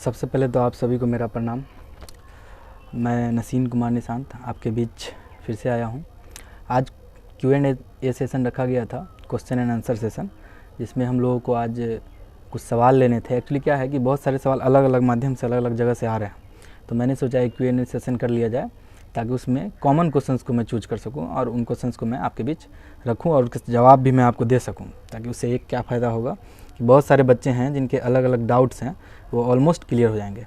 सबसे पहले तो आप सभी को मेरा प्रणाम। मैं नसीन कुमार निशांत आपके बीच फिर से आया हूँ। आज Q&A सेशन रखा गया था, क्वेश्चन एंड आंसर सेशन, जिसमें हम लोगों को आज कुछ सवाल लेने थे। एक्चुअली क्या है कि बहुत सारे सवाल अलग अलग माध्यम से अलग अलग जगह से आ रहे हैं, तो मैंने सोचा एक Q&A सेशन कर लिया जाए ताकि उसमें कॉमन क्वेश्चंस को मैं चूज कर सकूं और उन क्वेश्चंस को मैं आपके बीच रखूं और उसके जवाब भी मैं आपको दे सकूं। ताकि उससे एक क्या फ़ायदा होगा कि बहुत सारे बच्चे हैं जिनके अलग अलग डाउट्स हैं, वो ऑलमोस्ट क्लियर हो जाएंगे।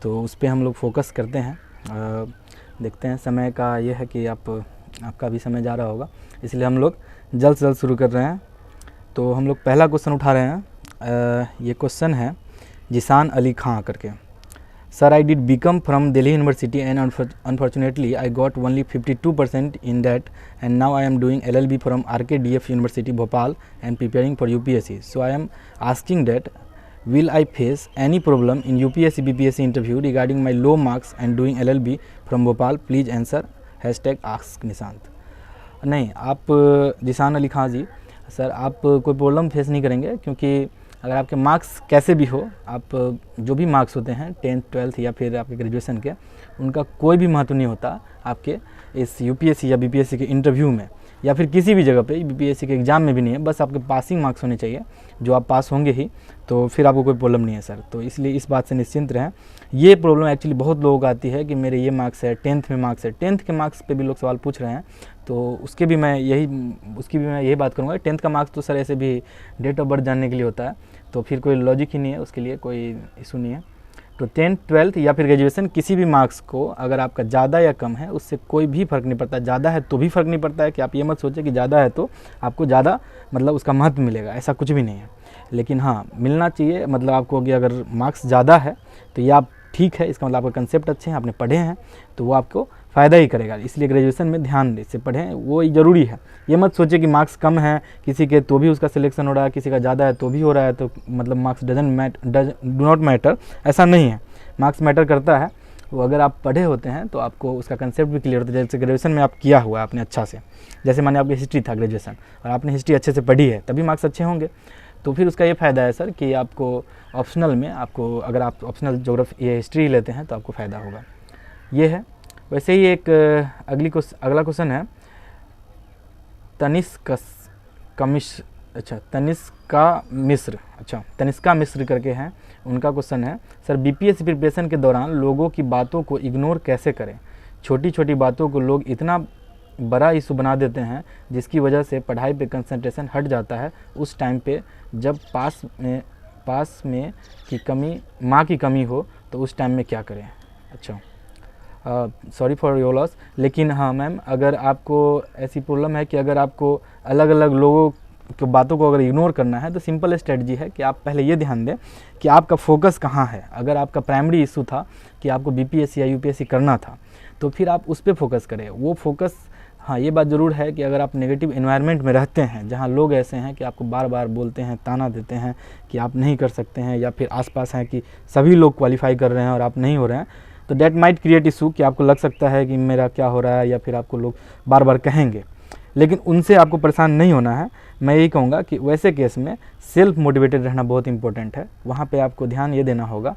तो उस पर हम लोग फोकस करते हैं। देखते हैं, समय का ये है कि आपका भी समय जा रहा होगा, इसलिए हम लोग जल्द से जल्द शुरू कर रहे हैं। तो हम लोग पहला क्वेश्चन उठा रहे हैं। ये क्वेश्चन है जिसान अली खां करके। Sir, I did BCom from Delhi University and unfortunately I got only 52% in that, and now I am doing LLB from RKDF University Bhopal and preparing for UPSC. So I am asking that will I face any problem in UPSC BPSC interview regarding my low marks and doing LLB from Bhopal? Please answer #ask Nishant. नहीं, आप जिसान अली खां जी, sir आप कोई problem face नहीं करेंगे, क्योंकि अगर आपके marks कैसे भी हो, आप जो भी मार्क्स होते हैं 10th 12th या फिर आपके ग्रेजुएशन के, उनका कोई भी महत्व नहीं होता आपके इस यूपीएससी या बीपीएससी के इंटरव्यू में या फिर किसी भी जगह पे बीपीएससी के एग्ज़ाम में भी नहीं है। बस आपके पासिंग मार्क्स होने चाहिए, जो आप पास होंगे ही, तो फिर आपको कोई प्रॉब्लम नहीं है सर। तो इसलिए इस बात से निश्चिंत रहें। ये प्रॉब्लम एक्चुअली बहुत लोगों को आती है कि मेरे ये मार्क्स है, 10th में मार्क्स है। 10th के मार्क्स पे भी लोग सवाल पूछ रहे हैं, तो उसकी भी मैं यही बात करूँगा। 10th का मार्क्स तो सर ऐसे भी डेट ऑफ बर्थ जानने के लिए होता है, तो फिर कोई लॉजिक ही नहीं है, उसके लिए कोई इशू नहीं है। तो 10th 12th या फिर ग्रेजुएशन किसी भी मार्क्स को अगर आपका ज़्यादा या कम है, उससे कोई भी फ़र्क नहीं पड़ता। ज़्यादा है तो भी फ़र्क नहीं पड़ता है कि आप ये मत सोचें कि ज़्यादा है तो आपको ज़्यादा मतलब उसका महत्व मिलेगा, ऐसा कुछ भी नहीं है। लेकिन हाँ, मिलना चाहिए, मतलब आपको कि अगर मार्क्स ज़्यादा है तो ये आप ठीक है, इसका मतलब आपका कंसेप्ट अच्छे हैं, आपने पढ़े हैं, तो वो आपको फ़ायदा ही करेगा। इसलिए ग्रेजुएशन में ध्यान से पढ़ें, वो ज़रूरी है। ये मत सोचिए कि मार्क्स कम है किसी के तो भी उसका सिलेक्शन हो रहा है, किसी का ज़्यादा है तो भी हो रहा है, तो मतलब मार्क्स डू नॉट मैटर, ऐसा नहीं है। मार्क्स मैटर करता है। वो अगर आप पढ़े होते हैं तो आपको उसका कंसेप्ट भी क्लियर होता है। जैसे ग्रेजुएशन में आप किया हुआ है आपने अच्छा से, जैसे माने आपकी हिस्ट्री था ग्रेजुएशन और आपने हिस्ट्री अच्छे से पढ़ी है, तभी मार्क्स अच्छे होंगे। तो फिर उसका ये फ़ायदा है सर कि आपको ऑप्शनल में आपको, अगर आप ऑप्शनल ज्योग्राफी या हिस्ट्री लेते हैं तो आपको फ़ायदा होगा। ये है। वैसे ही एक अगला क्वेश्चन है तनिष्का मिश्र करके हैं। उनका क्वेश्चन है, सर बीपीएससी प्रिपरेशन के दौरान लोगों की बातों को इग्नोर कैसे करें? छोटी छोटी बातों को लोग इतना बड़ा इशू बना देते हैं जिसकी वजह से पढ़ाई पे कंसंट्रेशन हट जाता है। उस टाइम पे जब पास में की कमी हो तो उस टाइम में क्या करें? अच्छा, सॉरी फॉर योर लॉस। लेकिन हाँ मैम, अगर आपको ऐसी प्रॉब्लम है कि अगर आपको अलग अलग लोगों की बातों को अगर इग्नोर करना है, तो सिंपल स्ट्रेटजी है कि आप पहले ये ध्यान दें कि आपका फोकस कहाँ है। अगर आपका प्राइमरी इशू था कि आपको बीपीएससी या यूपीएससी करना था, तो फिर आप उस पर फोकस करें। वो फोकस, हाँ ये बात ज़रूर है कि अगर आप नेगेटिव एनवायरनमेंट में रहते हैं, जहाँ लोग ऐसे हैं कि आपको बार बार बोलते हैं, ताना देते हैं कि आप नहीं कर सकते हैं, या फिर आसपास हैं कि सभी लोग क्वालिफाई कर रहे हैं और आप नहीं हो रहे हैं, तो डेट माइट क्रिएट इशू कि आपको लग सकता है कि मेरा क्या हो रहा है, या फिर आपको लोग बार बार कहेंगे। लेकिन उनसे आपको परेशान नहीं होना है। मैं यही कहूँगा कि वैसे केस में सेल्फ मोटिवेटेड रहना बहुत इंपॉर्टेंट है। वहाँ पे आपको ध्यान ये देना होगा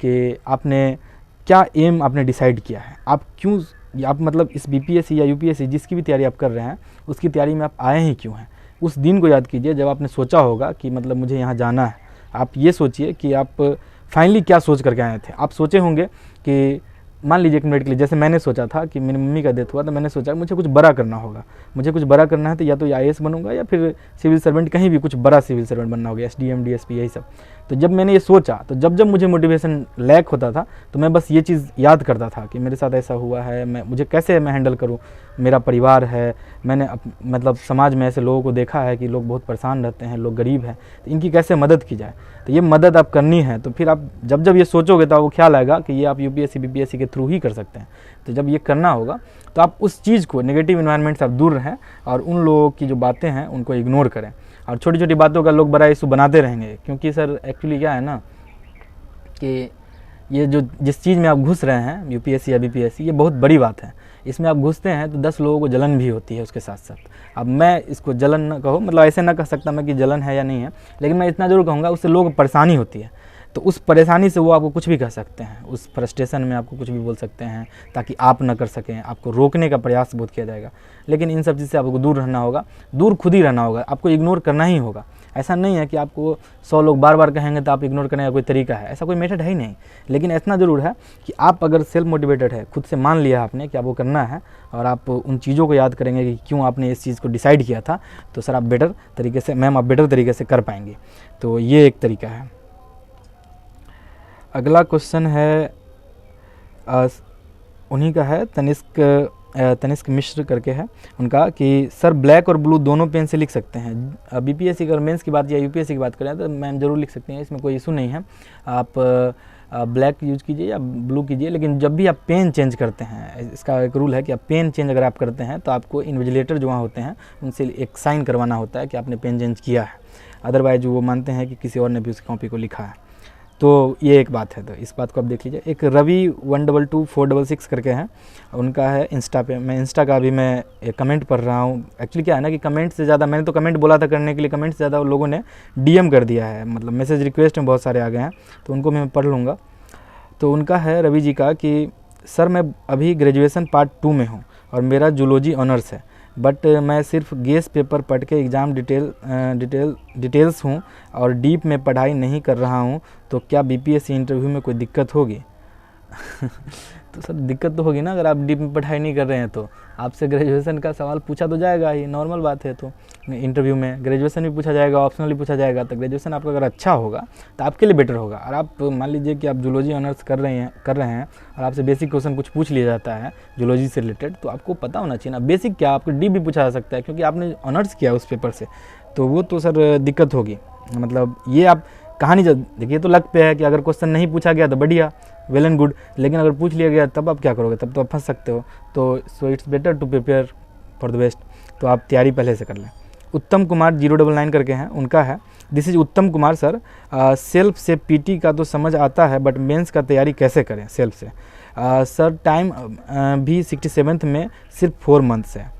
कि आपने क्या एम आपने डिसाइड किया है, आप मतलब इस बीपीएससी या यूपीएससी जिसकी भी तैयारी आप कर रहे हैं, उसकी तैयारी में आप आए ही क्यों हैं। उस दिन को याद कीजिए जब आपने सोचा होगा कि मतलब मुझे यहाँ जाना है। आप ये सोचिए कि आप फाइनली क्या सोच करके आए थे। आप सोचे होंगे कि मान लीजिए एक मिनट के लिए, जैसे मैंने सोचा था कि मेरी मम्मी का डेथ हुआ, तो मैंने सोचा मुझे कुछ बड़ा करना होगा, मुझे कुछ बड़ा करना है, तो या तो आईएएस बनूंगा या फिर सिविल सर्वेंट, कहीं भी कुछ बड़ा सिविल सर्वेंट बनना होगा, एसडीएम डीएसपी यही सब। तो जब मैंने ये सोचा, तो जब मुझे मोटिवेशन लैक होता था, तो मैं बस ये चीज़ याद करता था कि मेरे साथ ऐसा हुआ है, मुझे कैसे मैं हैंडल करूँ, मेरा परिवार है, मैंने मतलब समाज में ऐसे लोगों को देखा है कि लोग बहुत परेशान रहते हैं, लोग गरीब हैं, तो इनकी कैसे मदद की जाए। तो ये मदद आप करनी है, तो फिर आप जब ये सोचोगे तो आपको ख्याल आएगा कि ये आप यूपीएससी बीपीएससी के थ्रू ही कर सकते हैं। तो जब ये करना होगा तो आप उस चीज़ को, नेगेटिव एनवायरनमेंट से आप दूर रहें और उन लोगों की जो बातें हैं उनको इग्नोर करें। और छोटी छोटी बातों का लोग बड़ा इशू बनाते रहेंगे, क्योंकि सर एक्चुअली क्या है ना कि ये जो जिस चीज़ में आप घुस रहे हैं, यूपीएससी या बीपीएससी, ये बहुत बड़ी बात है। इसमें आप घुसते हैं तो 10 लोगों को जलन भी होती है उसके साथ साथ। अब मैं इसको जलन न कहूँ, मतलब ऐसे ना कह सकता मैं कि जलन है या नहीं है, लेकिन मैं इतना ज़रूर कहूँगा उससे लोगों को परेशानी होती है। तो उस परेशानी से वो आपको कुछ भी कह सकते हैं, उस फ्रस्ट्रेशन में आपको कुछ भी बोल सकते हैं ताकि आप न कर सकें, आपको रोकने का प्रयास बहुत किया जाएगा। लेकिन इन सब चीज़ से आपको दूर रहना होगा, दूर खुद ही रहना होगा, आपको इग्नोर करना ही होगा। ऐसा नहीं है कि आपको 100 लोग बार बार कहेंगे तो आप इग्नोर करने का कोई तरीका है, ऐसा कोई मेथड है ही नहीं। लेकिन इतना ज़रूर है कि आप अगर सेल्फ मोटिवेटेड है, खुद से मान लिया आपने कि आपको करना है और आप उन चीज़ों को याद करेंगे कि क्यों आपने इस चीज़ को डिसाइड किया था, तो सर आप बेटर तरीके से आप बेटर तरीके से कर पाएंगे। तो ये एक तरीका है। अगला क्वेश्चन है उन्हीं का है, तनिष्क मिश्र करके है उनका, कि सर ब्लैक और ब्लू दोनों पेन से लिख सकते हैं। बीपीएससी अगर मेंस की बात या यूपीएससी की बात करें तो मैम ज़रूर लिख सकते हैं, इसमें कोई इशू नहीं है। आप ब्लैक यूज कीजिए या ब्लू कीजिए, लेकिन जब भी आप पेन चेंज करते हैं, इसका एक रूल है कि आप पेन चेंज अगर आप करते हैं तो आपको इन्विजिलेटर जो वहाँ होते हैं उनसे एक साइन करवाना होता है कि आपने पेन चेंज किया है, अदरवाइज वो मानते हैं कि किसी और ने भी उस कॉपी को लिखा है। तो ये एक बात है, तो इस बात को आप देख लीजिए। एक रवि 122466 करके हैं, उनका है इंस्टा पे। मैं इंस्टा का अभी मैं एक कमेंट पढ़ रहा हूँ। एक्चुअली क्या है ना कि कमेंट से ज़्यादा, मैंने तो कमेंट बोला था करने के लिए, कमेंट से ज़्यादा उन लोगों ने डीएम कर दिया है, मतलब मैसेज रिक्वेस्ट में बहुत सारे आ गए हैं, तो उनको मैं पढ़ लूँगा। तो उनका है रवि जी का कि सर मैं अभी ग्रेजुएशन पार्ट 2 में हूँ और मेरा जूलॉजी ऑनर्स है, बट मैं सिर्फ गेस पेपर पढ़ के एग्ज़ाम डिटेल्स हूँ और डीप में पढ़ाई नहीं कर रहा हूँ, तो क्या बीपीएससी इंटरव्यू में कोई दिक्कत होगी? तो सर दिक्कत तो होगी ना, अगर आप डीप में पढ़ाई नहीं कर रहे हैं तो आपसे ग्रेजुएशन का सवाल पूछा तो जाएगा ही, नॉर्मल बात है। तो इंटरव्यू में ग्रेजुएशन भी पूछा जाएगा, ऑप्शनली पूछा जाएगा, तो ग्रेजुएशन आपका अगर अच्छा होगा तो आपके लिए बेटर होगा। और आप मान लीजिए कि आप जूलॉजी ऑनर्स कर रहे हैं और आपसे बेसिक क्वेश्चन कुछ पूछ लिया जाता है जूलॉजी से रिलेटेड, तो आपको पता होना चाहिए ना, बेसिक क्या आपको डीप भी पूछा जा सकता है, क्योंकि आपने ऑनर्स किया उस पेपर से, तो वो तो सर दिक्कत होगी। मतलब ये आप कहानी देखिए, तो लक पे है कि अगर क्वेश्चन नहीं पूछा गया तो बढ़िया, वेल एंड गुड, लेकिन अगर पूछ लिया गया तब आप क्या करोगे, तब तो आप फंस सकते हो। तो so it's better to prepare for the best, तो आप तैयारी पहले से कर लें। उत्तम कुमार 099 करके हैं, उनका है, दिस इज उत्तम कुमार सर, सेल्फ से पीटी का तो समझ आता है बट मेंस का तैयारी कैसे करें सेल्फ से? सर टाइम भी 67th में सिर्फ 4 मंथ्स है।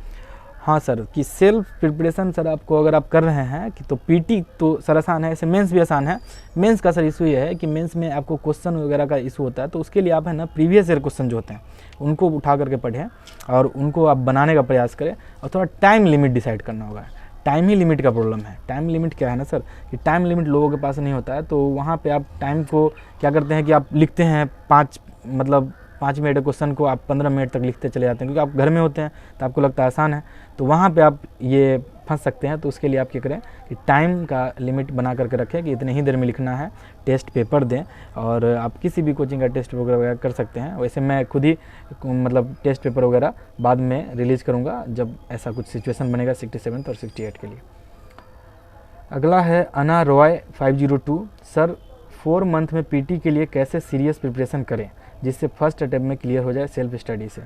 हाँ सर, कि सेल्फ प्रिपरेशन सर आपको अगर आप कर रहे हैं कि तो पीटी तो सर आसान है, ऐसे मेंस भी आसान है। मेंस का सर इशू ये है कि मेंस में आपको क्वेश्चन वगैरह का इशू होता है, तो उसके लिए आप है ना प्रीवियस ईयर क्वेश्चन जो होते हैं उनको उठा करके पढ़ें और उनको आप बनाने का प्रयास करें, और थोड़ा टाइम लिमिट डिसाइड करना होगा। टाइम ही लिमिट का प्रॉब्लम है। टाइम लिमिट क्या है ना सर, कि टाइम लिमिट लोगों के पास नहीं होता है, तो वहाँ पे आप टाइम को क्या करते हैं कि आप लिखते हैं 5 मिनट क्वेश्चन को आप 15 मिनट तक लिखते चले जाते हैं, क्योंकि आप घर में होते हैं तो आपको लगता है आसान है, तो वहाँ पे आप ये फंस सकते हैं। तो उसके लिए आप क्या करें कि टाइम का लिमिट बना करके रखें कि इतने ही देर में लिखना है, टेस्ट पेपर दें, और आप किसी भी कोचिंग का टेस्ट वगैरह कर सकते हैं। वैसे मैं खुद ही मतलब टेस्ट पेपर वगैरह बाद में रिलीज़ करूँगा जब ऐसा कुछ सिचुएशन बनेगा 67 और 68 के लिए। अगला है अना रॉय 502, सर 4 मंथ में पीटी के लिए कैसे सीरियस प्रिपरेशन करें जिससे फर्स्ट अटेम्प्ट में क्लियर हो जाए सेल्फ स्टडी से?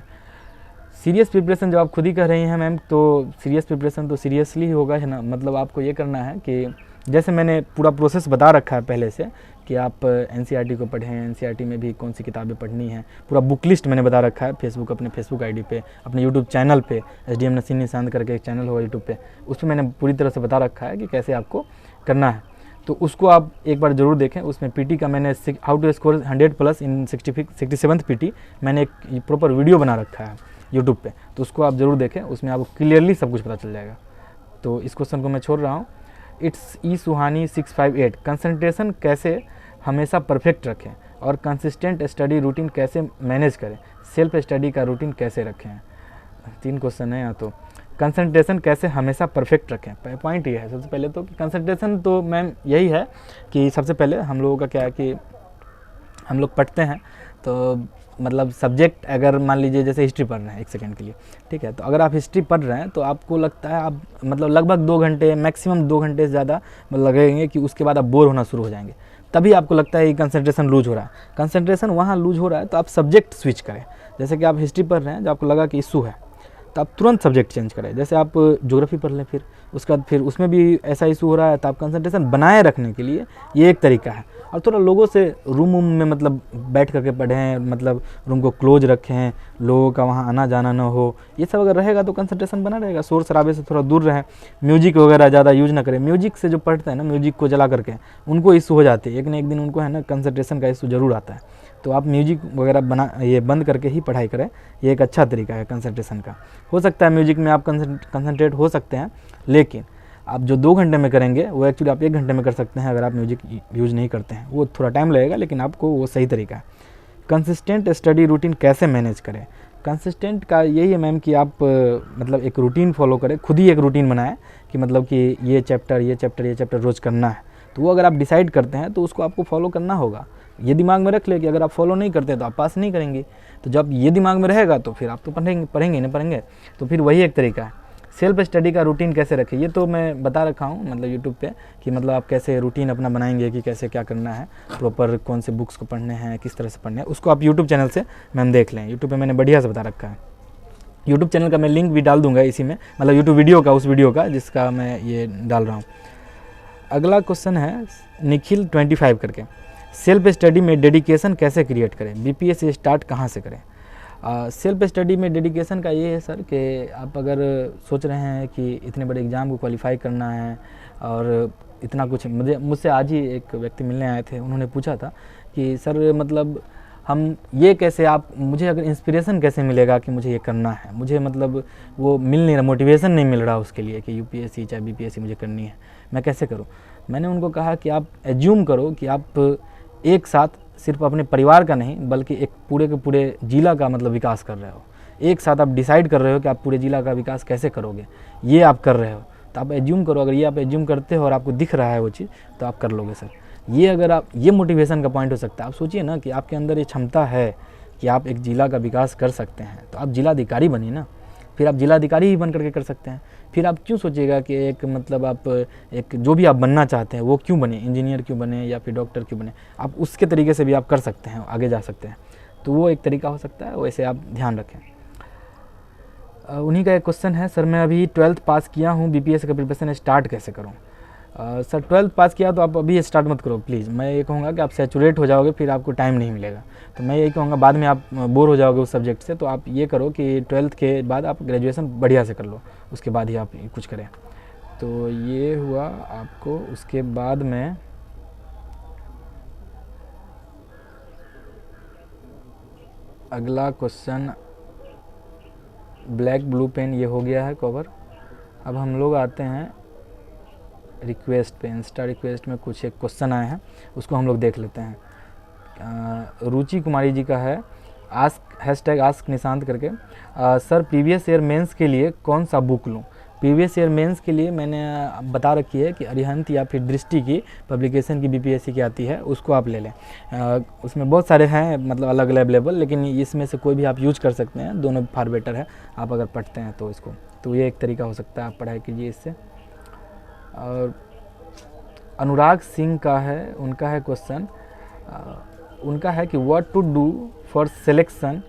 सीरियस प्रिपरेशन जब आप खुद ही कर रही हैं मैम, तो सीरियस प्रिपरेशन तो सीरियसली ही होगा, है ना। मतलब आपको ये करना है कि जैसे मैंने पूरा प्रोसेस बता रखा है पहले से कि आप एनसीईआरटी को पढ़ें, एनसीईआरटी में भी कौन सी किताबें पढ़नी है, पूरा बुक लिस्ट मैंने बता रखा है अपने फेसबुक आईडी पे, अपने यूट्यूब चैनल पे, एसडीएम नसीन निशांत करके एक चैनल होगा यूट्यूब पे, उसमें मैंने पूरी तरह से बता रखा है कि कैसे आपको करना है। तो उसको आप एक बार ज़रूर देखें। उसमें पीटी का मैंने how to score 100+ in 67th PT मैंने एक प्रॉपर वीडियो बना रखा है यूट्यूब पे, तो उसको आप ज़रूर देखें, उसमें आपको क्लियरली सब कुछ पता चल जाएगा। तो इस क्वेश्चन को मैं छोड़ रहा हूँ। इट्स ई सुहानी 658, कंसंट्रेशन कैसे हमेशा परफेक्ट रखें और कंसिस्टेंट स्टडी रूटीन कैसे मैनेज करें, सेल्फ स्टडी का रूटीन कैसे रखें? 3 क्वेश्चन है यहाँ। तो कंसंट्रेशन कैसे हमेशा परफेक्ट रखें, पॉइंट ये है सबसे पहले तो कि कंसंट्रेशन तो मैम यही है कि सबसे पहले हम लोगों का क्या है कि हम लोग पढ़ते हैं, तो मतलब सब्जेक्ट अगर मान लीजिए जैसे हिस्ट्री पढ़ रहे हैं 1 सेकंड के लिए, ठीक है, तो अगर आप हिस्ट्री पढ़ रहे हैं तो आपको लगता है आप मतलब लगभग 2 घंटे मैक्सिमम 2 घंटे से ज़्यादा लगेंगे कि उसके बाद आप बोर होना शुरू हो जाएंगे, तभी आपको लगता है कि कंसंट्रेशन लूज हो रहा है। कंसंट्रेशन वहाँ लूज हो रहा है तो आप सब्जेक्ट स्विच करें। जैसे कि आप हिस्ट्री पढ़ रहे हैं, जब आपको लगा कि इशू है तो आप तुरंत सब्जेक्ट चेंज करें। जैसे आप ज्योग्राफी पढ़ लें, फिर उसके बाद फिर उसमें भी ऐसा इशू हो रहा है, तो आप कंसंट्रेशन बनाए रखने के लिए ये एक तरीका है। और थोड़ा लोगों से रूम में मतलब बैठ करके पढ़ें, मतलब रूम को क्लोज रखें, लोगों का वहाँ आना जाना ना हो, ये सब अगर रहेगा तो कंसंट्रेशन बना रहेगा। शोर शराबे से थोड़ा दूर रहें, म्यूजिक वगैरह ज़्यादा यूज ना करें। म्यूजिक से जो पढ़ते हैं ना, म्यूजिक को जला करके उनको इशू हो जाती है, एक न एक दिन उनको है ना कंसंट्रेशन का इशू ज़रूर आता है। तो आप म्यूजिक वगैरह ये बंद करके ही पढ़ाई करें, ये एक अच्छा तरीका है कंसंट्रेशन का। हो सकता है म्यूजिक में आप कंसंट्रेट हो सकते हैं, लेकिन आप जो 2 घंटे में करेंगे वो एक्चुअली आप 1 घंटे में कर सकते हैं अगर आप म्यूजिक यूज नहीं करते हैं। वो थोड़ा टाइम लगेगा, लेकिन आपको वो सही तरीका है। कंसिस्टेंट स्टडी रूटीन कैसे मैनेज करें? कंसिस्टेंट का यही है मैम कि आप मतलब एक रूटीन फॉलो करें, खुद ही एक रूटीन बनाएं कि मतलब कि ये चैप्टर रोज़ करना है। तो वो अगर आप डिसाइड करते हैं तो उसको आपको फॉलो करना होगा। ये दिमाग में रख ले कि अगर आप फॉलो नहीं करते तो आप पास नहीं करेंगे। तो जब ये दिमाग में रहेगा तो फिर आप तो पढ़ेंगे नहीं पढ़ेंगे। तो फिर वही एक तरीका है। सेल्फ स्टडी का रूटीन कैसे रखें, ये तो मैं बता रखा हूँ मतलब यूट्यूब पे कि मतलब आप कैसे रूटीन अपना बनाएंगे कि कैसे क्या करना है, प्रॉपर कौन से बुक्स को पढ़ने हैं, किस तरह से पढ़ने हैं, उसको आप यूट्यूब चैनल से मैम देख लें। यूट्यूब पे मैंने बढ़िया से बता रखा है। यूट्यूब चैनल का मैं लिंक भी डाल दूंगा इसी में, मतलब यूट्यूब वीडियो का, उस वीडियो का जिसका मैं ये डाल रहा हूँ। अगला क्वेश्चन है निखिल 25 करके, सेल्फ स्टडी में डेडिकेशन कैसे क्रिएट करें, बीपीएससी स्टार्ट कहाँ से करें? सेल्फ स्टडी में डेडिकेशन का ये है सर कि आप अगर सोच रहे हैं कि इतने बड़े एग्ज़ाम को क्वालिफाई करना है और इतना कुछ, मुझसे आज ही एक व्यक्ति मिलने आए थे, उन्होंने पूछा था कि सर मतलब हम ये कैसे, आप मुझे अगर इंस्पिरेशन कैसे मिलेगा कि मुझे ये करना है, मुझे मतलब वो मिल नहीं रहा, मोटिवेशन नहीं मिल रहा उसके लिए कि यूपीएससी चाहे बीपीएससी मुझे करनी है, मैं कैसे करूँ? मैंने उनको कहा कि आप एज्यूम करो कि आप एक साथ सिर्फ अपने परिवार का नहीं बल्कि एक पूरे के पूरे जिला का मतलब विकास कर रहे हो। एक साथ आप डिसाइड कर रहे हो कि आप पूरे जिला का विकास कैसे करोगे, ये आप कर रहे हो। तो आप एज्यूम करो, अगर ये आप एज्यूम करते हो और आपको दिख रहा है वो चीज़, तो आप कर लोगे सर। ये अगर आप, ये मोटिवेशन का पॉइंट हो सकता है। आप सोचिए ना कि आपके अंदर ये क्षमता है कि आप एक जिला का विकास कर सकते हैं, तो आप जिलाधिकारी बनिए ना, फिर आप जिलाधिकारी ही बन करके कर सकते हैं। फिर आप क्यों सोचिएगा कि एक मतलब आप एक जो भी आप बनना चाहते हैं वो क्यों बने, इंजीनियर क्यों बने या फिर डॉक्टर क्यों बने, आप उसके तरीके से भी आप कर सकते हैं, आगे जा सकते हैं। तो वो एक तरीका हो सकता है, वैसे आप ध्यान रखें। उन्हीं का एक क्वेश्चन है, सर मैं अभी 12th पास किया हूँ, बीपीएससी का प्रिपरेशन स्टार्ट कैसे करूँ? सर 12th पास किया तो आप अभी स्टार्ट मत करो प्लीज़। मैं ये कहूँगा कि आप सैचुरेट हो जाओगे, फिर आपको टाइम नहीं मिलेगा। तो मैं यही कहूँगा, बाद में आप बोर हो जाओगे उस सब्जेक्ट से। तो आप ये करो कि 12th के बाद आप ग्रेजुएशन बढ़िया से कर लो, उसके बाद ही आप कुछ करें। तो ये हुआ आपको। उसके बाद में अगला क्वेश्चन, ब्लैक ब्लू पेन, ये हो गया है कवर। अब हम लोग आते हैं रिक्वेस्ट पे। इंस्टा रिक्वेस्ट में कुछ एक क्वेश्चन आए हैं, उसको हम लोग देख लेते हैं। रुचि कुमारी जी का है, #आस्क निशांत करके, सर प्रीवियस ईयर मेंस के लिए कौन सा बुक लूँ? प्रीवियस ईयर मेंस के लिए मैंने बता रखी है कि अरिहंत या फिर दृष्टि की पब्लिकेशन की बीपीएससी की आती है, उसको आप ले लें। उसमें बहुत सारे हैं मतलब अलग अवेलेबल, लेकिन इसमें से कोई भी आप यूज कर सकते हैं, दोनों फार बेटर है आप अगर पढ़ते हैं तो इसको। तो ये एक तरीका हो सकता है, आप पढ़ाई कीजिए इससे। और अनुराग सिंह का है, उनका है क्वेश्चन, उनका है कि what to do for selection,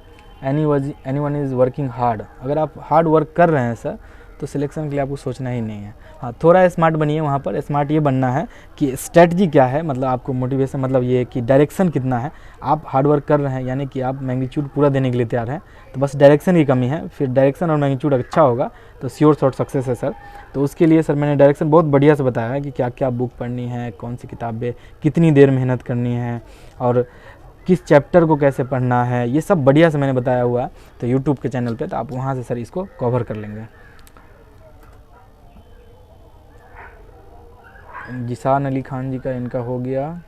anyone is working hard. अगर आप हार्ड वर्क कर रहे हैं सर तो सिलेक्शन के लिए आपको सोचना ही नहीं है। हाँ, थोड़ा स्मार्ट बनिए वहाँ पर। स्मार्ट ये बनना है कि स्ट्रेटजी क्या है, मतलब आपको मोटिवेशन, मतलब ये कि डायरेक्शन कितना है। आप हार्ड वर्क कर रहे हैं यानी कि आप मैग्नीट्यूड पूरा देने के लिए तैयार हैं, तो बस डायरेक्शन की कमी है। फिर डायरेक्शन और मैग्नीट्यूड अच्छा होगा तो श्योर शॉर्ट सक्सेस है सर। तो उसके लिए सर मैंने डायरेक्शन बहुत बढ़िया से बताया है कि क्या क्या बुक पढ़नी है, कौन सी किताबें, कितनी देर मेहनत करनी है और किस चैप्टर को कैसे पढ़ना है, ये सब बढ़िया से मैंने बताया हुआ है। तो यूट्यूब के चैनल पे, तो आप वहाँ से सर इसको कवर कर लेंगे। जिसान अली खान जी का इनका हो गया।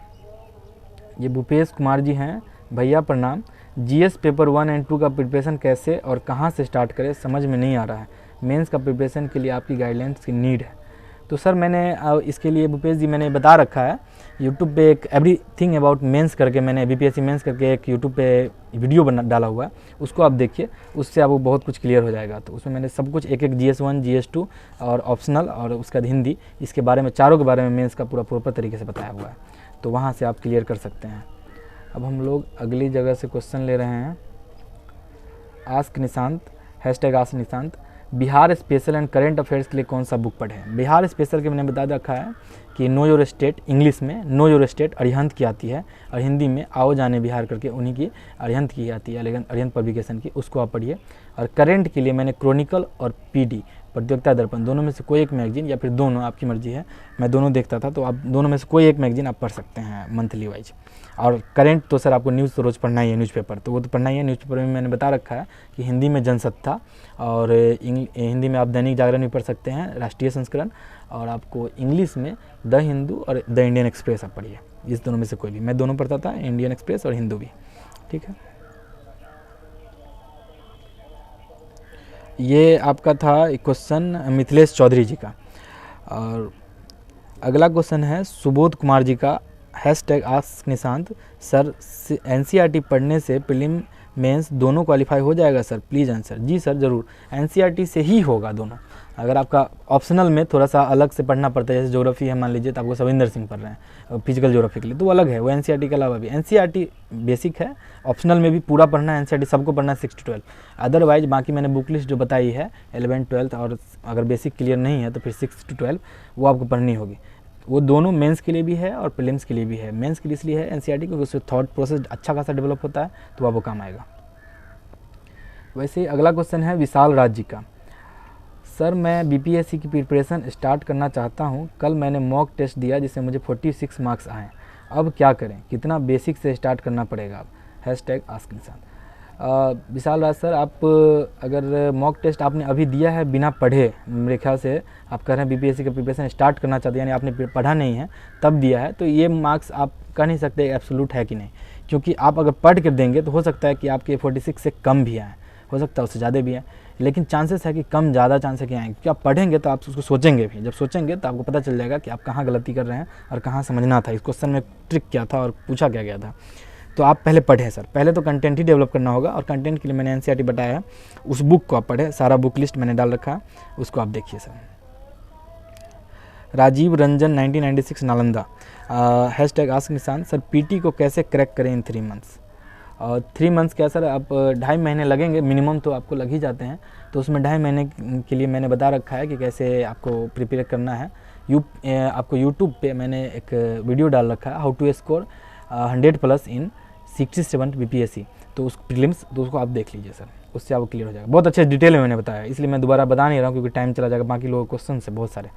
ये भूपेश कुमार जी हैं, भैया प्रणाम। जीएस पेपर 1 और 2 का प्रिपरेशन कैसे और कहाँ से स्टार्ट करें, समझ में नहीं आ रहा है। मेंस का प्रिपरेशन के लिए आपकी गाइडलाइंस की नीड है। तो सर मैंने इसके लिए भूपेश जी मैंने बता रखा है यूट्यूब पे, एक एवरीथिंग अबाउट मेंस करके मैंने बीपीएससी मेंस करके एक यूट्यूब पे वीडियो डाला हुआ है, उसको आप देखिए, उससे आपको बहुत कुछ क्लियर हो जाएगा। तो उसमें मैंने सब कुछ एक GS1 GS2 और ऑप्शनल और उसका हिंदी, इसके बारे में, चारों के बारे में मेंस का पूरा प्रॉपर तरीके से बताया हुआ है। तो वहाँ से आप क्लियर कर सकते हैं। अब हम लोग अगली जगह से क्वेश्चन ले रहे हैं। Ask Nishant, #ask Nishant, Bihar special and current affairs के लिए कौन सा बुक पढ़ें। बिहार स्पेशल के मैंने बता रखा है कि नो योर स्टेट, इंग्लिश में नो योर स्टेट अरिहंत की आती है, और हिंदी में आओ जाने बिहार करके उन्हीं की अरिहंत की आती है, अरिहंत पब्लिकेशन की, उसको आप पढ़िए। और करेंट के लिए मैंने क्रॉनिकल और पीडी प्रतियोगिता दर्पण, दोनों में से कोई एक मैगजीन या फिर दोनों, आपकी मर्जी है, मैं दोनों देखता था, तो आप दोनों में से कोई एक मैगजीन आप पढ़ सकते हैं मंथली वाइज। और करेंट तो सर आपको न्यूज़ तो रोज़ पढ़ना ही है, न्यूज़पेपर तो वो तो पढ़ना ही है। न्यूज़पेपर में मैंने बता रखा है कि हिंदी में जनसत्ता, और हिंदी में आप दैनिक जागरण भी पढ़ सकते हैं, राष्ट्रीय संस्करण, और आपको इंग्लिश में द हिंदू और द इंडियन एक्सप्रेस आप पढ़िए, इस दोनों में से कोई भी। मैं दोनों पढ़ता था, इंडियन एक्सप्रेस और हिंदू भी, ठीक है। ये आपका था क्वेश्चन मिथिलेश चौधरी जी का। और अगला क्वेश्चन है सुबोध कुमार जी का, hashtag ask Nishant, sir NCERT पढ़ने से प्रीलिम मेंस दोनों क्वालिफाई हो जाएगा सर, प्लीज़ आंसर। जी सर ज़रूर, एनसीईआरटी से ही होगा दोनों। अगर आपका ऑप्शनल में थोड़ा सा अलग से पढ़ना पड़ता है, जैसे ज्योग्राफी है मान लीजिए, तो आपको सविंदर सिंह पढ़ रहे हैं फिजिकल ज्योग्राफी के लिए, तो वो अलग है, वो एनसीईआरटी के अलावा भी। एनसीईआरटी बेसिक है, ऑप्शनल में भी पूरा पढ़ना है, एनसीईआरटी सबको पढ़ना है 6 to 12। अदरवाइज बाकी मैंने बुक लिस्ट जो बताई है 11th 12th, और अगर बेसिक क्लियर नहीं है तो फिर 6 to 12 वो आपको पढ़नी होगी। वो दोनों मेंस के लिए भी है और प्रीलिम्स के लिए भी है। मेंस के लिए इसलिए है एनसीईआरटी क्योंकि उससे थॉट प्रोसेस अच्छा खासा डेवलप होता है, तो आपको काम आएगा। वैसे अगला क्वेश्चन है विशाल राज जी का, सर मैं बीपीएससी की प्रिपरेशन स्टार्ट करना चाहता हूं, कल मैंने मॉक टेस्ट दिया जिससे मुझे 46 मार्क्स आए, अब क्या करें, कितना बेसिक से स्टार्ट करना पड़ेगा अब, हैशटैग आस्क निशांत। विशाल राज सर, आप अगर मॉक टेस्ट आपने अभी दिया है बिना पढ़े, मेरे ख्याल से आप कह रहे हैं बीपीएससी का प्रिपरेशन स्टार्ट करना चाहते हैं, यानी आपने पढ़ा नहीं है तब दिया है, तो ये मार्क्स आप कह नहीं सकते एब्सोल्यूट है कि नहीं, क्योंकि आप अगर पढ़ के देंगे तो हो सकता है कि आपके 46 से कम भी आए, हो सकता है उससे ज़्यादा भी है, लेकिन चांसेस है कि कम ज़्यादा चांस है कि आएंगे, क्योंकि आप पढ़ेंगे तो आप उसको सोचेंगे भी, जब सोचेंगे तो आपको पता चल जाएगा कि आप कहाँ गलती कर रहे हैं और कहाँ समझना था, इस क्वेश्चन में ट्रिक क्या था और पूछा क्या गया था। तो आप पहले पढ़ें सर, पहले तो कंटेंट ही डेवलप करना होगा, और कंटेंट के लिए मैंने एनसीईआरटी बताया है, उस बुक को आप पढ़ें, सारा बुक लिस्ट मैंने डाल रखा है, उसको आप देखिए sir. Rajiv Ranjan 1996 Nalanda, hashtag ask Nishant, sir PT को कैसे क्रैक करें इन 3 मंथ्स। और 3 मंथ्स क्या सर, आप 2.5 महीने लगेंगे मिनिमम, तो आपको लग ही जाते हैं, तो उसमें 2.5 महीने के लिए मैंने बता रखा है कि कैसे आपको प्रिपेयर करना है। आपको यूट्यूब पे मैंने एक वीडियो डाल रखा है, how to score 100+ in 67 BPSC, तो उस प्रीलिम्स, तो उसको आप देख लीजिए सर, उससे आपको क्लियर हो जाएगा। बहुत अच्छे डिटेल में मैंने बताया, इसलिए मैं दोबारा बता नहीं रहा हूँ क्योंकि टाइम चला जाएगा, बाकी लोगों क्वेश्चन है बहुत सारे,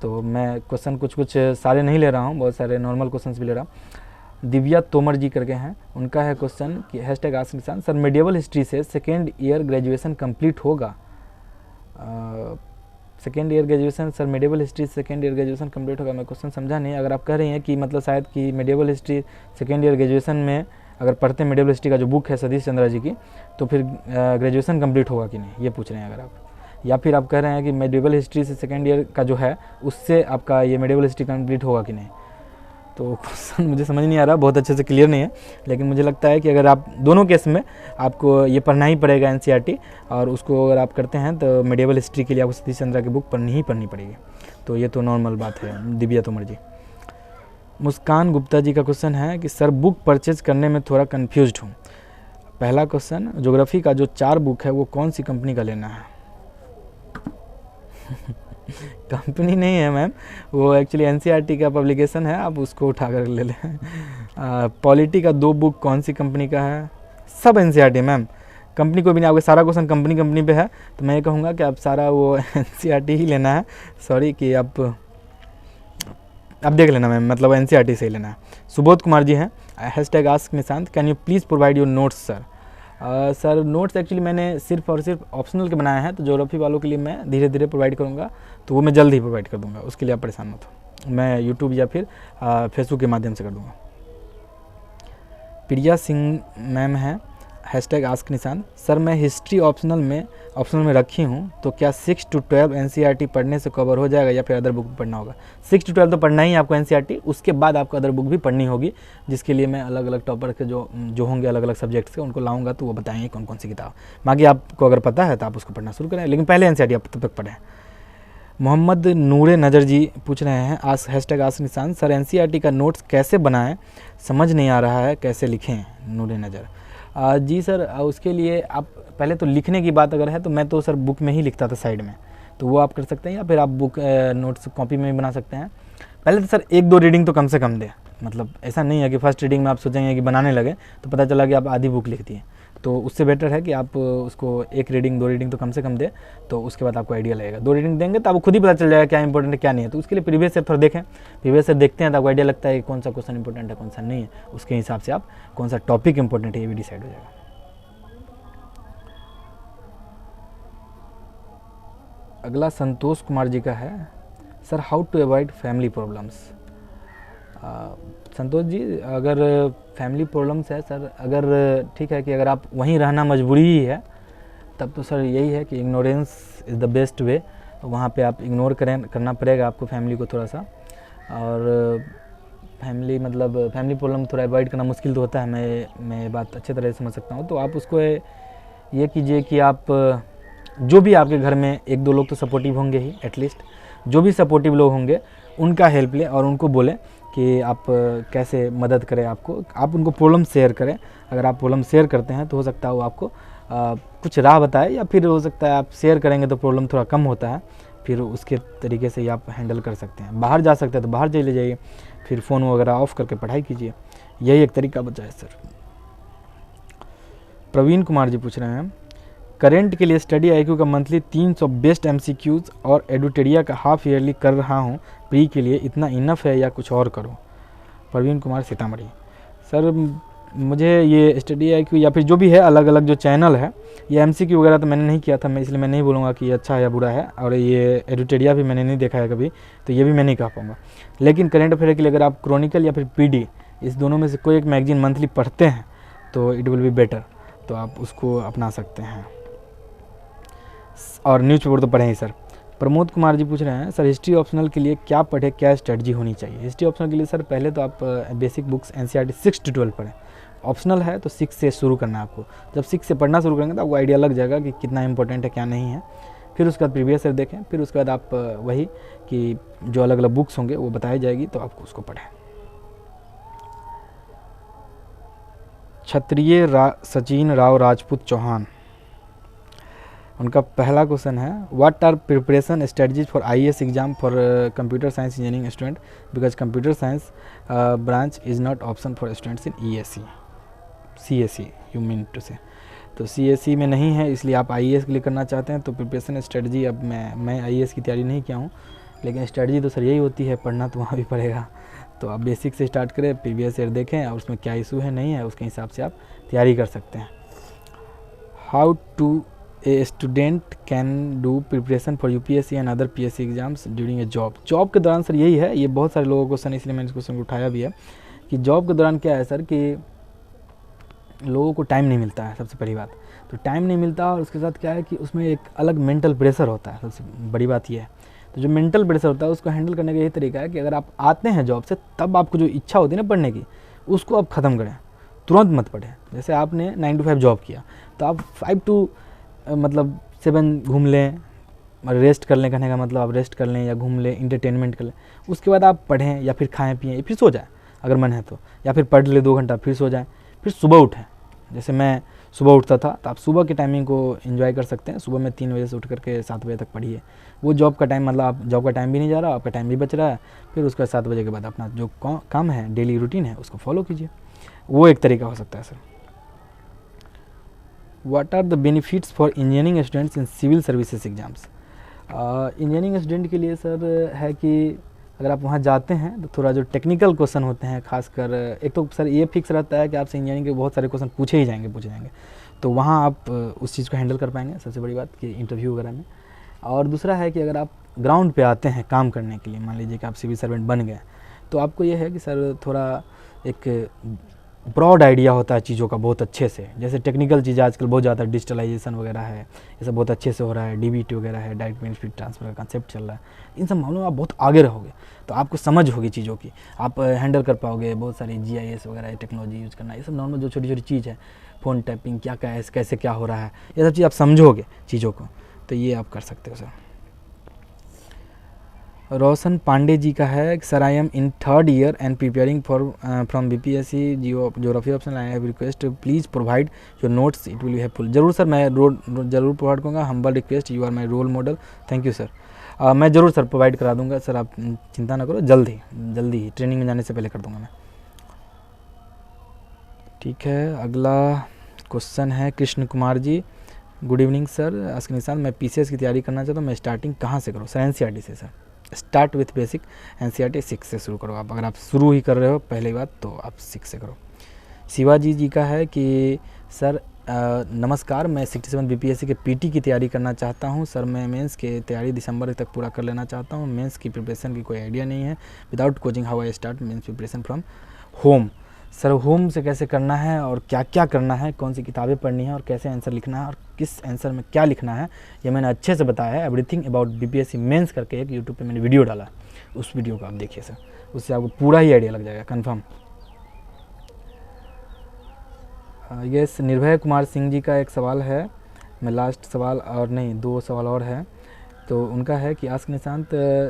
तो मैं क्वेश्चन कुछ सारे नहीं ले रहा हूँ, बहुत सारे नॉर्मल क्वेश्चन भी ले रहा हूँ। दिव्या तोमर जी करके हैं, उनका है क्वेश्चन कि hashtag ask Nishant, sir medieval history से 2nd ईयर ग्रेजुएशन कंप्लीट होगा। 2nd year graduation, sir medieval history 2nd year graduation complete होगा, मैं क्वेश्चन समझा नहीं। अगर आप कह रही हैं कि मतलब शायद कि medieval history 2nd year graduation में अगर पढ़ते हैं मेडिवल हिस्ट्री का जो बुक है सतीश चंद्रा जी की, तो फिर ग्रेजुएशन कंप्लीट होगा कि नहीं, ये पूछ रहे हैं अगर आप, या फिर आप कह रहे हैं कि मेडिवल हिस्ट्री से 2nd ईयर का जो है उससे आपका ये मेडिवल हिस्ट्री कंप्लीट होगा कि नहीं। तो क्वेश्चन मुझे समझ नहीं आ रहा, बहुत अच्छे से क्लियर नहीं है, लेकिन मुझे लगता है कि अगर आप दोनों केस में आपको ये पढ़ना ही पड़ेगा एनसीईआरटी, और उसको अगर आप करते हैं तो मेडिवल हिस्ट्री के लिए आपको सतीश चंद्रा की बुक पढ़नी पड़ेगी, तो ये तो नॉर्मल बात है। दिव्या तोमर जी। मुस्कान गुप्ता जी का क्वेश्चन है कि सर बुक परचेज करने में थोड़ा कन्फ्यूज्ड हूँ। पहला क्वेश्चन, ज्योग्राफी का जो 4 बुक है वो कौन सी कंपनी का लेना है। कंपनी नहीं है मैम, वो एक्चुअली एनसीईआरटी का पब्लिकेशन है, आप उसको उठा कर ले लें। पॉलिटी का 2 बुक कौन सी कंपनी का है, सब एनसीईआरटी मैम, कंपनी को भी नहीं। आपका सारा क्वेश्चन कंपनी पे है, तो मैं ये कहूँगा कि आप सारा वो एनसीईआरटी ही लेना है, सॉरी कि आप देख लेना मैम, मतलब एनसीईआरटी से ही लेना है। सुबोध कुमार जी हैं, hashtag ask Nishant, can you please provide your notes sir. Sir notes actually मैंने सिर्फ और सिर्फ ऑप्शनल के बनाए हैं, तो ज्योग्राफी वालों के लिए मैं धीरे धीरे प्रोवाइड करूँगा, तो वो मैं जल्द ही प्रोवाइड कर दूँगा, उसके लिए आप परेशान मत हो, मैं यूट्यूब या फिर फेसबुक के माध्यम से कर दूँगा। प्रिया सिंह मैम हैं, हैशटैग आस्क निशांत, सर मैं हिस्ट्री ऑप्शनल में रखी हूँ, तो क्या 6 to 12 एनसीईआरटी पढ़ने से कवर हो जाएगा या फिर अदर बुक पढ़ना होगा। 6 to 12 तो पढ़ना ही है आपको एनसीईआरटी, उसके बाद आपको अदर बुक भी पढ़नी होगी, जिसके लिए मैं अलग अलग टॉपर के जो होंगे अलग अलग सब्जेक्ट्स के, उनको लाऊंगा, तो वो बताएंगे कौन कौन सी किताब। बाकी आपको अगर पता है तो आप उसको पढ़ना शुरू करें, लेकिन पहले एनसीईआरटी आप तब तक पढ़ें। मोहम्मद नूरे नज़र जी पूछ रहे हैं, hashtag ask Nishant, sir NCERT का नोट्स कैसे बनाएं, समझ नहीं आ रहा है, कैसे लिखें। नूरे नज़र, जी सर, उसके लिए आप पहले तो लिखने की बात अगर है तो मैं तो सर बुक में ही लिखता था साइड में, तो वो आप कर सकते हैं, या फिर आप बुक नोट्स कॉपी में भी बना सकते हैं। पहले तो सर 1-2 रीडिंग तो कम से कम दे, मतलब ऐसा नहीं है कि फर्स्ट रीडिंग में आप सोचेंगे कि बनाने लगे तो पता चला कि आप आधी बुक लिख दिए। तो उससे बेटर है कि आप उसको 1 रीडिंग 2 रीडिंग तो कम से कम दे, तो उसके बाद आपको आइडिया लगेगा। 2 रीडिंग देंगे तो आपको खुद ही पता चल जाएगा क्या इंपॉर्टेंट है क्या नहीं है। तो उसके लिए प्रीवियस ईयर थोड़ा देखें, प्रीवियस ईयर देखते हैं तो आपको आइडिया लगता है कि कौन सा क्वेश्चन इंपॉर्टेंट है कौन सा नहीं है, उसके हिसाब से आप कौन सा टॉपिक इंपॉर्टेंट है ये भी डिसाइड हो जाएगा। अगला संतोष कुमार जी का है, sir how to avoid family problems. Santosh ji, अगर फैमिली प्रॉब्लम्स है सर, अगर ठीक है कि अगर आप वहीं रहना मजबूरी ही है तब तो सर यही है कि ignorance is the best way. वहाँ पे आप इग्नोर करना पड़ेगा आपको फैमिली को थोड़ा सा। और फैमिली प्रॉब्लम थोड़ा अवॉइड करना मुश्किल तो होता है, मैं बात अच्छे तरह से समझ सकता हूँ। तो आप उसको ये कीजिए कि आप जो भी आपके घर में 1-2 लोग तो सपोर्टिव होंगे ही, एटलीस्ट जो भी सपोर्टिव लोग होंगे उनका हेल्प लें और उनको बोलें कि आप कैसे मदद करें आपको। आप उनको प्रॉब्लम शेयर करें। अगर आप प्रॉब्लम शेयर करते हैं तो हो सकता है वो आपको कुछ राह बताए, या फिर हो सकता है आप शेयर करेंगे तो प्रॉब्लम थोड़ा कम होता है, फिर उसके तरीके से ही आप हैंडल कर सकते हैं। बाहर जा सकते हैं तो बाहर चले जाइए, फिर फ़ोन वगैरह ऑफ़ करके पढ़ाई कीजिए, यही एक तरीका बचा है सर। प्रवीण कुमार जी पूछ रहे हैं, करेंट के लिए स्टडी आईक्यू का मंथली 300 बेस्ट एमसीक्यूज़ और एडुटेरिया का हाफ ईयरली कर रहा हूँ, प्री के लिए इतना इनफ है या कुछ और करूँ। प्रवीण कुमार सीतामढ़ी। सर मुझे ये स्टडी आईक्यू या फिर जो भी है अलग अलग जो चैनल है, ये एमसीक्यू वगैरह तो मैंने नहीं किया था, मैं इसलिए मैं नहीं बोलूँगा कि ये अच्छा है या बुरा है, और ये एडुटेरिया भी मैंने नहीं देखा है कभी, तो ये भी मैं नहीं कह पाऊँगा। लेकिन करेंट अफेयर के लिए अगर आप क्रॉनिकल या फिर पीडी इस दोनों में से कोई एक मैगजीन मंथली पढ़ते हैं तो इट विल बी बेटर, तो आप उसको अपना सकते हैं। और न्यूज़पेपर तो पढ़ें ही सर। प्रमोद कुमार जी पूछ रहे हैं, सर हिस्ट्री ऑप्शनल के लिए क्या पढ़े, क्या स्ट्रेटजी होनी चाहिए। हिस्ट्री ऑप्शनल के लिए सर पहले तो आप बेसिक बुक्स एनसीईआरटी 6 to 12 पढ़ें। ऑप्शनल है तो 6 से शुरू करना है आपको। जब 6 से पढ़ना शुरू करेंगे तो आपको आइडिया लग जाएगा कि कितना इंपॉर्टेंट है क्या नहीं है। फिर उसके बाद प्रीवियस ईयर देखें, फिर उसके बाद आप वही कि जो अलग अलग बुक्स होंगे वो बताई जाएगी तो आपको उसको पढ़ें। क्षत्रिय सचिन राव राजपूत चौहान, उनका पहला क्वेश्चन है, what are preparation strategies for IAS exam for computer science engineering student, because computer science branch is not option for students in ESC CSC you mean to say. तो सीएससी में नहीं है, इसलिए आप आईएएस के लिए करना चाहते हैं। तो प्रिपरेशन स्ट्रेटजी, अब मैं आईएएस की तैयारी नहीं किया हूँ, लेकिन स्ट्रेटजी तो सर यही होती है, पढ़ना तो वहाँ भी पड़ेगा। तो आप बेसिक से स्टार्ट करें, प्रीवियस ईयर देखें और उसमें क्या इशू है नहीं है, उसके हिसाब से आप तैयारी कर सकते हैं। How to a student can do preparation for UPSC and other PSC exams during a job के दौरान। सर यही है, ये बहुत सारे लोगों को क्वेश्चन, इसलिए मैंने इस क्वेश्चन को उठाया भी है कि जॉब के दौरान क्या है सर कि लोगों को टाइम नहीं मिलता है, सबसे पहली बात तो टाइम नहीं मिलता, और उसके साथ क्या है कि उसमें एक अलग मेंटल प्रेशर होता है, सबसे बड़ी बात यह है। तो जो मेंटल प्रेशर होता है उसको हैंडल करने का यही तरीका है कि अगर आप आते हैं जॉब से, तब आपको जो इच्छा होती है ना पढ़ने की, उसको आप ख़त्म करें, तुरंत मत पढ़ें। जैसे आपने 9 to 5 जॉब किया तो आप 5 to 7 घूम लें, रेस्ट कर लें, कहने का मतलब आप रेस्ट कर लें या घूम लें, इंटरटेनमेंट कर लें, उसके बाद आप पढ़ें या फिर खाएं पिएं, फिर सो जाएं अगर मन है तो, या फिर पढ़ ले 2 घंटा फिर सो जाएं, फिर सुबह उठें। जैसे मैं सुबह उठता था, तो आप सुबह के टाइमिंग को एंजॉय कर सकते हैं। सुबह में 3 बजे से उठ करके 7 बजे तक पढ़िए। वो जॉब का टाइम, मतलब आप जॉब का टाइम भी नहीं जा रहा, आपका टाइम भी बच रहा है। फिर उसके बाद 7 बजे के बाद अपना जो काम है, डेली रूटीन है, उसको फॉलो कीजिए। वो एक तरीका हो सकता है sir. What are the benefits for engineering students in civil services exams. Engineering student के लिए सर है कि अगर आप वहाँ जाते हैं तो थोड़ा जो टेक्निकल क्वेश्चन होते हैं, खासकर एक तो सर ये फिक्स रहता है कि आपसे इंजीनियरिंग के बहुत सारे क्वेश्चन पूछे जाएंगे, तो वहाँ आप उस चीज़ को हैंडल कर पाएंगे, सबसे बड़ी बात कि इंटरव्यू वगैरह में। और दूसरा है कि अगर आप ग्राउंड पे आते हैं काम करने के लिए, मान लीजिए कि आप सिविल सर्वेंट बन गए, तो आपको ये है कि सर थोड़ा एक ब्रॉड आइडिया होता है चीज़ों का बहुत अच्छे से। जैसे टेक्निकल चीज़ें आजकल बहुत ज़्यादा डिजिटलाइजेशन वगैरह है, ये सब बहुत अच्छे से हो रहा है, डीबीटी वगैरह है, डायरेक्ट बेनिफिट ट्रांसफर का कंसेप्ट चल रहा है। इन सब मामलों में आप बहुत आगे रहोगे, तो आपको समझ होगी चीज़ों की, आप हैंडल कर पाओगे। बहुत सारी जीआईएस वगैरह टेक्नोलॉजी यूज़ करना, ये सब नॉर्मल जो छोटी छोटी चीज़ है, फ़ोन टैपिंग क्या क्या है, कैसे क्या हो रहा है, ये सब चीज़ आप समझोगे चीज़ों को, तो ये आप कर सकते हो सर। रोशन पांडे जी का है, sir I am in 3rd year and preparing for from BPSC geography option. I have request please provide your notes, it will be helpful. जरूर सर, मैं ज़रूर प्रोवाइड करूँगा। Humble request, you are my role model. Thank you sir. मैं ज़रूर sir provide करा दूँगा sir, आप चिंता ना करो, जल्दी ही ट्रेनिंग में जाने से पहले कर दूँगा मैं। ठीक है, अगला क्वेश्चन है Krishna Kumar ji. Good evening sir, आज के निशान मैं PCS की तैयारी करना चाहता हूँ, मैं स्टार्टिंग कहाँ से करूँ? सर NCERT से sir, start with basic NCERT 6 से शुरू करो आप। अगर आप शुरू ही कर रहे हो पहली बात तो आप 6 से करो। शिवाजी जी का है कि सर नमस्कार, मैं 67 BPSC के PT की तैयारी करना चाहता हूं। सर मैं मेंस की तैयारी दिसंबर तक पूरा कर लेना चाहता हूं। मेंस की प्रिपरेशन की कोई आइडिया नहीं है। Without coaching how I start mains preparation from home. Sir home से कैसे करना है और क्या क्या करना है, कौन सी किताबें पढ़नी है और कैसे आंसर लिखना है और किस आंसर में क्या लिखना है, ये मैंने अच्छे से बताया है। एवरीथिंग अबाउट BPSC मेंस करके एक यूट्यूब पे मैंने वीडियो डाला, उस वीडियो को आप देखिए सर, उससे आपको पूरा ही आइडिया लग जाएगा कंफर्म। यस, निर्भय कुमार सिंह जी का एक सवाल है, मैं लास्ट सवाल और नहीं 2 सवाल और है। तो उनका है कि आस्क निशांत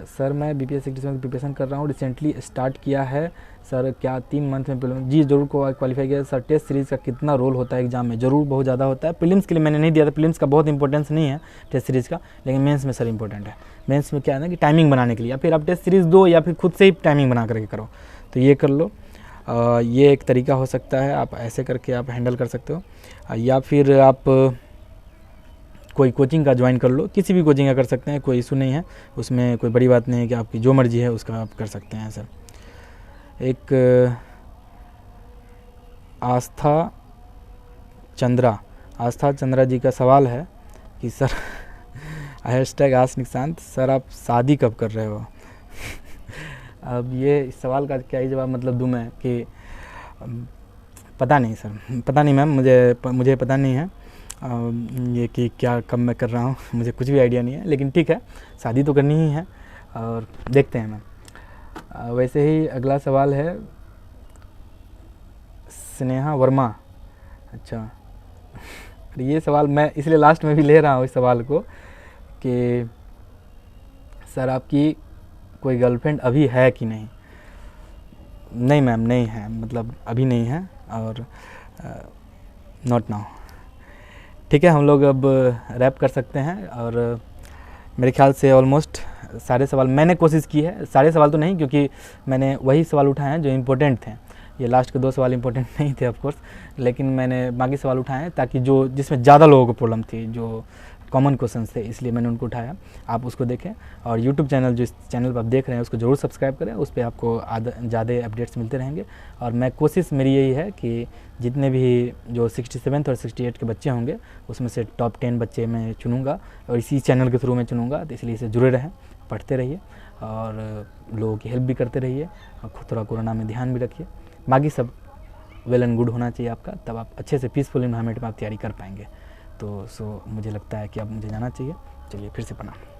सर मैं BPSC की प्रिपरेशन कर रहा हूँ, रिसेंटली स्टार्ट किया है सर, क्या 3 मंथ में प्रीलिम्स? जी जरूर को क्वालिफाई किया सर। टेस्ट सीरीज़ का कितना रोल होता है एग्जाम में? जरूर बहुत ज़्यादा होता है। प्रीलिम्स के लिए मैंने नहीं दिया था, प्रीलिम्स का बहुत इंपॉर्टेंस नहीं है टेस्ट सीरीज़ का, लेकिन मेंस में सर इंपॉर्टेंट है। मेंस में क्या है ना कि टाइमिंग बनाने के लिए, या फिर आप टेस्ट सीरीज़ दो या फिर खुद से ही टाइमिंग बना करके करो, तो ये कर लो। ये एक तरीका हो सकता है, आप ऐसे करके आप हैंडल कर सकते हो। या फिर आप कोई कोचिंग का ज्वाइन कर लो, किसी भी कोचिंग का कर सकते हैं, कोई इशू नहीं है उसमें, कोई बड़ी बात नहीं है कि आपकी जो मर्जी है उसका आप कर सकते हैं सर। एक आस्था चंद्रा जी का सवाल है कि sir hashtag ask Nishant, sir आप शादी कब कर रहे हो? अब ये इस सवाल का क्या ही जवाब मतलब दूँ मैं कि पता नहीं सर, पता नहीं मैम, मुझे पता नहीं है ये कि क्या कब मैं कर रहा हूँ, मुझे कुछ भी आइडिया नहीं है, लेकिन ठीक है शादी तो करनी ही है और देखते हैं मैम। वैसे ही अगला सवाल है स्नेहा वर्मा। अच्छा ये सवाल मैं इसलिए लास्ट में भी ले रहा हूँ इस सवाल को कि सर आपकी कोई गर्लफ्रेंड अभी है कि नहीं? नहीं मैम, नहीं है, मतलब अभी नहीं है और नॉट नाउ। ठीक है, हम लोग अब रैप कर सकते हैं और मेरे ख्याल से ऑलमोस्ट सारे सवाल मैंने कोशिश की है, सारे सवाल तो नहीं क्योंकि मैंने वही सवाल उठाए हैं जो इम्पोर्टेंट थे। ये लास्ट के 2 सवाल इम्पोर्टेंट नहीं थे ऑफ कोर्स, लेकिन मैंने बाकी सवाल उठाए हैं ताकि जो जिसमें ज़्यादा लोगों को प्रॉब्लम थी, जो कॉमन क्वेश्चंस थे, इसलिए मैंने उनको उठाया। आप उसको देखें और यूट्यूब चैनल जो इस चैनल पर आप देख रहे हैं उसको ज़रूर सब्सक्राइब करें, उस पर आपको ज़्यादा अपडेट्स मिलते रहेंगे। और मैं कोशिश मेरी यही है कि जितने भी जो 67 और 68 के बच्चे होंगे उसमें से टॉप 10 बच्चे मैं चुनूँगा और इसी चैनल के थ्रू मैं चुनूँगा, तो इसलिए इसे जुड़े रहें, पढ़ते रहिए और लोगों की हेल्प भी करते रहिए और थोड़ा कोरोना में ध्यान भी रखिए। बाकी सब वेल एंड गुड होना चाहिए आपका, तब आप अच्छे से पीसफुल इन्वायरमेंट में आप तैयारी कर पाएंगे। तो मुझे लगता है कि अब मुझे जाना चाहिए। चलिए फिर से प्रणाम।